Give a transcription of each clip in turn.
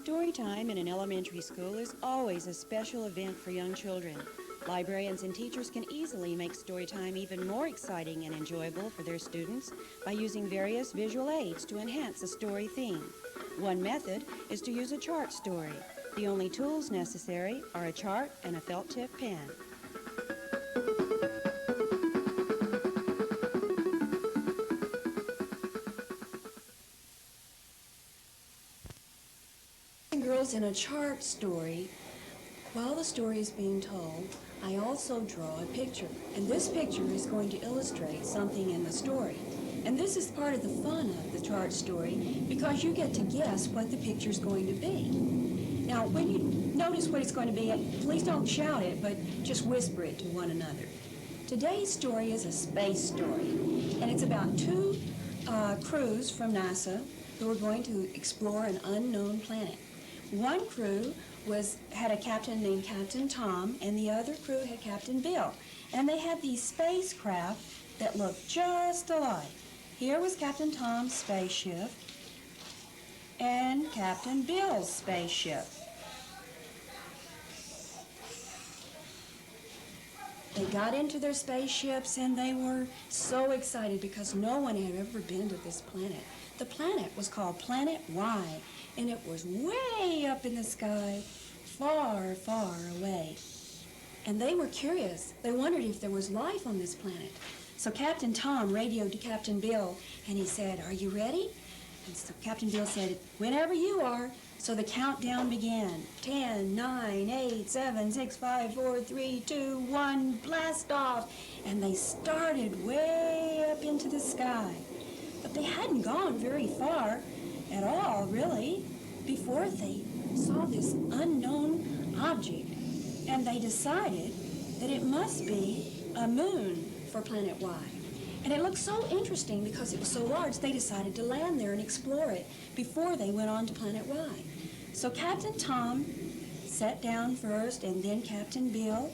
Storytime in an elementary school is always a special event for young children. Librarians and teachers can easily make storytime even more exciting and enjoyable for their students by using various visual aids to enhance a story theme. One method is to use a chart story. The only tools necessary are a chart and a felt-tip pen. Girls, in a chart story, while the story is being told, I also draw a picture. And this picture is going to illustrate something in the story. And this is part of the fun of the chart story because you get to guess what the picture is going to be. Now, when you notice what it's going to be, please don't shout it, but just whisper it to one another. Today's story is a space story, and it's about two crews from NASA who are going to explore an unknown planet. One crew had a captain named Captain Tom, and the other crew had Captain Bill. And they had these spacecraft that looked just alike. Here was Captain Tom's spaceship and Captain Bill's spaceship. They got into their spaceships and they were so excited because no one had ever been to this planet. The planet was called Planet Y, and it was way up in the sky, far, far away. And they were curious. They wondered if there was life on this planet. So Captain Tom radioed to Captain Bill, and he said, "Are you ready?" And so Captain Bill said, "Whenever you are." So the countdown began. 10, 9, 8, 7, 6, 5, 4, 3, 2, 1, blast off. And they started way up into the sky. But they hadn't gone very far at all, really, before they saw this unknown object. And they decided that it must be a moon for Planet Y. And it looked so interesting because it was so large, they decided to land there and explore it before they went on to Planet Y. So Captain Tom sat down first, and then Captain Bill,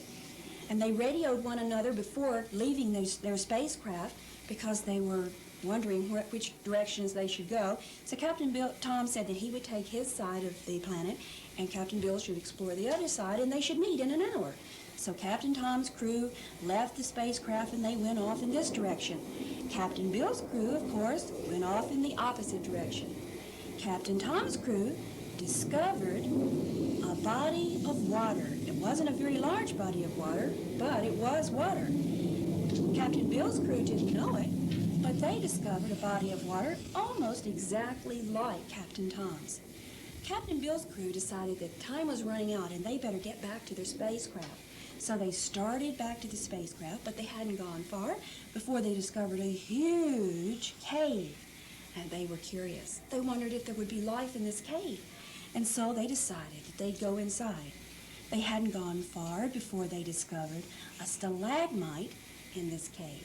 and they radioed one another before leaving their spacecraft because they were wondering which directions they should go. So Captain Tom said that he would take his side of the planet, and Captain Bill should explore the other side, and they should meet in an hour. So Captain Tom's crew left the spacecraft, and they went off in this direction. Captain Bill's crew, of course, went off in the opposite direction. Captain Tom's crew discovered a body of water. It wasn't a very large body of water, but it was water. Captain Bill's crew didn't know it, but they discovered a body of water almost exactly like Captain Tom's. Captain Bill's crew decided that time was running out and they better get back to their spacecraft. So they started back to the spacecraft, but they hadn't gone far before they discovered a huge cave. And they were curious. They wondered if there would be life in this cave. And so they decided that they'd go inside. They hadn't gone far before they discovered a stalagmite in this cave.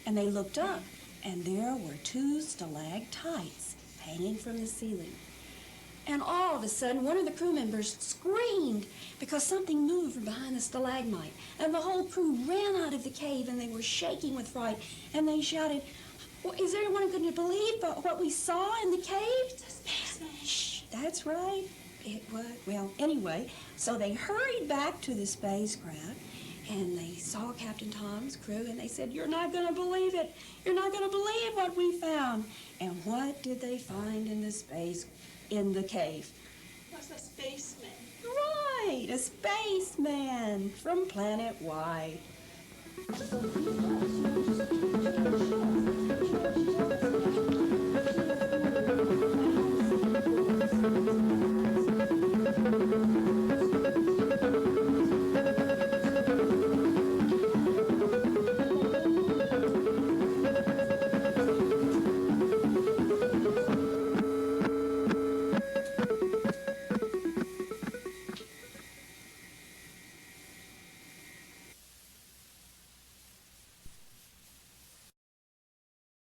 And they looked up, and there were two stalactites hanging from the ceiling. And all of a sudden, one of the crew members screamed because something moved from behind the stalagmite. And the whole crew ran out of the cave, and they were shaking with fright. And they shouted, "Well, is anyone going to believe what we saw in the cave?" Shh, that's right. It was, well, anyway, so they hurried back to the spacecraft, and they saw Captain Tom's crew, and they said, "You're not going to believe it. You're not going to believe what we found." And what did they find in the cave? It was a spaceman. Right, a spaceman from Planet Y.